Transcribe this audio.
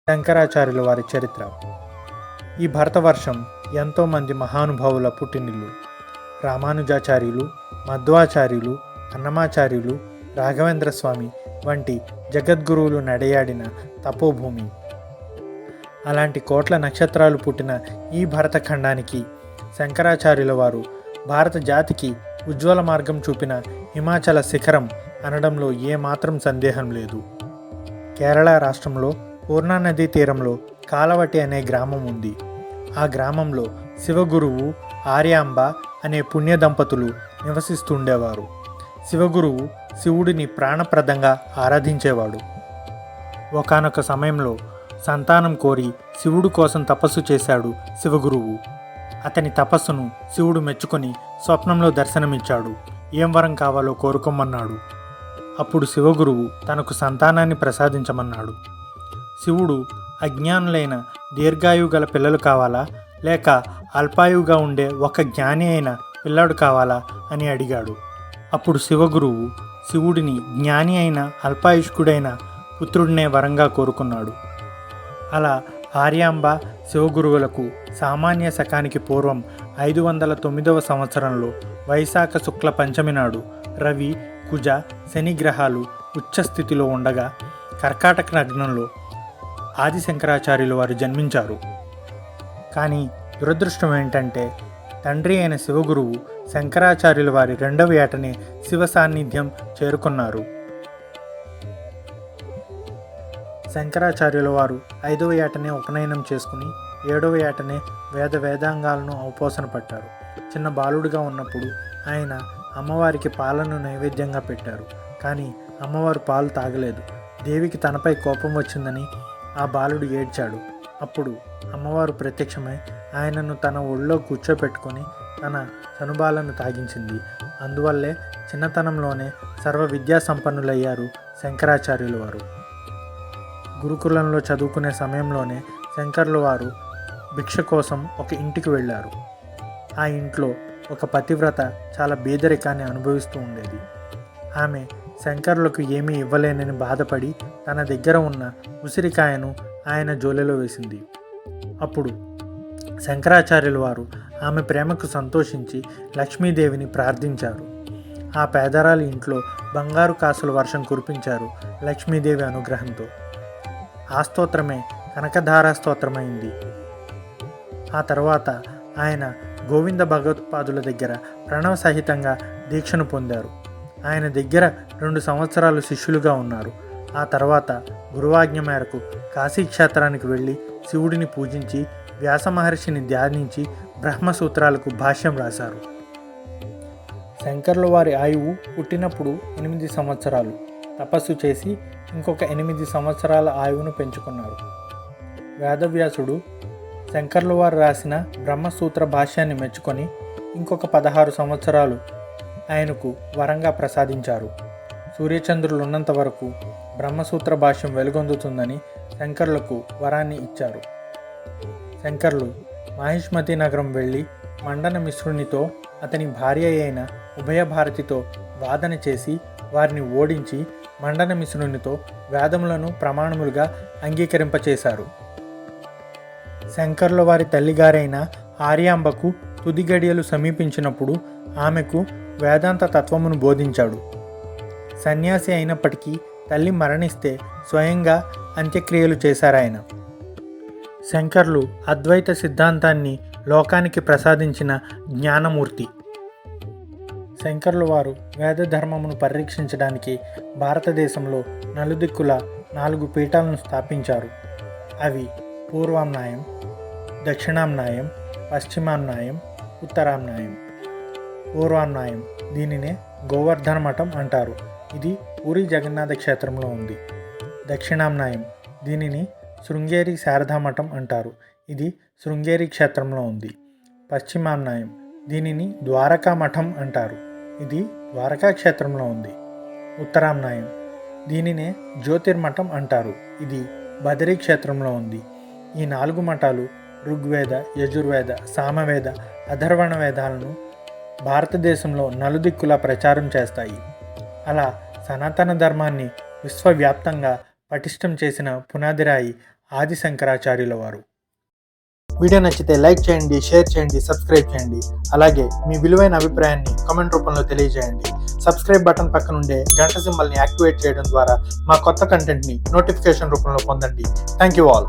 శంకరాచార్యుల వారి చరిత్ర. ఈ భరతవర్షం ఎంతోమంది మహానుభావుల పుట్టినిల్లు. రామానుజాచార్యులు, మధ్వాచార్యులు, అన్నమాచార్యులు, రాఘవేంద్ర స్వామి వంటి జగద్గురువులు నడయాడిన తపోభూమి. అలాంటి కోట్ల నక్షత్రాలు పుట్టిన ఈ భరతఖండానికి శంకరాచార్యుల వారు భారత జాతికి ఉజ్వల మార్గం చూపిన హిమాచల శిఖరం అనడంలో ఏమాత్రం సందేహం లేదు. కేరళ రాష్ట్రంలో పూర్ణా నదీ తీరంలో కాలవటి అనే గ్రామం ఉంది. ఆ గ్రామంలో శివగురువు, ఆర్యాంబ అనే పుణ్య దంపతులు నివసిస్తుండేవారు. శివగురువు శివుడిని ప్రాణప్రదంగా ఆరాధించేవాడు. ఒకానొక సమయంలో సంతానం కోరి శివుడు కోసం తపస్సు చేశాడు శివగురువు. అతని తపస్సును శివుడు మెచ్చుకొని స్వప్నంలో దర్శనమిచ్చాడు. ఏం వరం కావాలో కోరుకోమన్నాడు. అప్పుడు శివగురువు తనకు సంతానాన్ని ప్రసాదించమన్నాడు. శివుడు అజ్ఞానులైన దీర్ఘాయువు గల పిల్లలు కావాలా, లేక అల్పాయువుగా ఉండే ఒక జ్ఞాని అయిన పిల్లాడు కావాలా అని అడిగాడు. అప్పుడు శివగురువు శివుడిని జ్ఞాని అయిన అల్పాయుష్కుడైన పుత్రుడినే వరంగా కోరుకున్నాడు. అలా ఆర్యాంబ శివగురువులకు సామాన్య శకానికి పూర్వం 509వ సంవత్సరంలో వైశాఖ శుక్ల పంచమి నాడు రవి, కుజ, శని గ్రహాలు ఉచ్చస్థితిలో ఉండగా కర్కాటక లగ్నంలో ఆది శంకరాచార్యుల వారు జన్మించారు. కానీ దురదృష్టం ఏంటంటే తండ్రి అయిన శివగురువు శంకరాచార్యుల వారి 2వ ఏటనే శివ సాన్నిధ్యం చేరుకున్నారు. శంకరాచార్యుల వారు 5వ ఏటనే ఉపనయనం చేసుకుని 7వ ఏటనే వేదాంగాలను అవపోసన పట్టారు. చిన్న బాలుడిగా ఉన్నప్పుడు ఆయన అమ్మవారికి పాలను నైవేద్యంగా పెట్టారు. కానీ అమ్మవారు పాలు తాగలేదు. దేవికి తనపై కోపం వచ్చిందని ఆ బాలుడు ఏడ్చాడు. అప్పుడు అమ్మవారు ప్రత్యక్షమై ఆయనను తన ఒళ్ళో కూర్చోపెట్టుకొని తన చనుబాలను తాగించింది. అందువల్లే చిన్నతనంలోనే సర్వ విద్యా సంపన్నులయ్యారు శంకరాచార్యుల వారు. గురుకులంలో చదువుకునే సమయంలోనే శంకర్ల వారు భిక్ష కోసం ఒక ఇంటికి వెళ్ళారు. ఆ ఇంట్లో ఒక పతివ్రత చాలా బీదరికాన్ని అనుభవిస్తూ ఉండేది. ఆమె శంకరులకు ఏమీ ఇవ్వలేనని బాధపడి తన దగ్గర ఉన్న ఉసిరికాయను ఆయన జోలెలో వేసింది. అప్పుడు శంకరాచార్యుల వారు ఆమె ప్రేమకు సంతోషించి లక్ష్మీదేవిని ప్రార్థించారు. ఆ పేదరాలి ఇంట్లో బంగారు కాసుల వర్షం కురిపించారు లక్ష్మీదేవి అనుగ్రహంతో. ఆ స్తోత్రమే కనకధారా స్తోత్రమైంది. ఆ తర్వాత ఆయన గోవింద భగవత్పాదుల దగ్గర ప్రణవ సహితంగా దీక్షను పొందారు. ఆయన దగ్గర 2 సంవత్సరాలు శిష్యులుగా ఉన్నారు. ఆ తర్వాత గురువాజ్ఞ మేరకు కాశీక్షేత్రానికి వెళ్ళి శివుడిని పూజించి వ్యాస మహర్షిని ధ్యానించి బ్రహ్మసూత్రాలకు భాష్యం రాశారు. శంకర్ల వారి ఆయువు పుట్టినప్పుడు 8 సంవత్సరాలు. తపస్సు చేసి ఇంకొక 8 సంవత్సరాల ఆయువును పెంచుకున్నారు. వేదవ్యాసుడు శంకర్ల వారు రాసిన బ్రహ్మసూత్ర భాష్యాన్ని మెచ్చుకొని ఇంకొక 16 సంవత్సరాలు ఆయనకు వరంగా ప్రసాదించారు. సూర్యచంద్రులు ఉన్నంత వరకు బ్రహ్మసూత్ర భాష్యం వెలుగొందుతుందని శంకర్లకు వరాన్ని ఇచ్చారు. శంకర్లు మాహిష్మతి నగరం వెళ్ళి మండన మిశ్రునితో అతని భార్య అయిన ఉభయభారతితో వాదన చేసి వారిని ఓడించి మండన మిశ్రునితో వేదములను ప్రమాణములుగా అంగీకరింపచేశారు. శంకర్ల వారి తల్లిగారైన ఆర్యాంబకు తుది గడియలు సమీపించినప్పుడు ఆమెకు వేదాంత తత్వమును బోధించాడు. సన్యాసి అయినప్పటికీ తల్లి మరణిస్తే స్వయంగా అంత్యక్రియలు చేశారాయన. శంకర్లు అద్వైత సిద్ధాంతాన్ని లోకానికి ప్రసాదించిన జ్ఞానమూర్తి. శంకర్ల వారు వేద ధర్మమును పరిరక్షించడానికి భారతదేశంలో నలుదిక్కుల 4 పీఠాలను స్థాపించారు. అవి పూర్వాంనాయం, దక్షిణాంనాయం, పశ్చిమాంనాయం, ఉత్తరాంనాయం. పూర్వాంనాయం దీనినే గోవర్ధన మఠం అంటారు. ఇది పూరి జగన్నాథ క్షేత్రంలో ఉంది. దక్షిణాంనాయం దీనిని శృంగేరి శారదా మఠం అంటారు. ఇది శృంగేరి క్షేత్రంలో ఉంది. పశ్చిమాంనాయం దీనిని ద్వారకా మఠం అంటారు. ఇది ద్వారకా క్షేత్రంలో ఉంది. ఉత్తరాంనాయం దీనినే జ్యోతిర్మఠం అంటారు. ఇది బదరీ క్షేత్రంలో ఉంది. ఈ 4 మఠాలు ఋగ్వేద, యజుర్వేద, సామవేద, అథర్వణ వేదాలను భారతదేశంలో నలుదిక్కులా ప్రచారం చేస్తాయి. అలా సనాతన ధర్మాన్ని విశ్వవ్యాప్తంగా పటిష్టం చేసిన పునాదిరాయి ఆది శంకరాచార్యుల వారు. వీడియో నచ్చితే లైక్ చేయండి, షేర్ చేయండి, సబ్స్క్రైబ్ చేయండి. అలాగే మీ విలువైన అభిప్రాయాన్ని కామెంట్ రూపంలో తెలియజేయండి. సబ్స్క్రైబ్ బటన్ పక్కన ఉండే గంట సింబల్ని యాక్టివేట్ చేయడం ద్వారా మా కొత్త కంటెంట్ని నోటిఫికేషన్ రూపంలో పొందండి. Thank you all.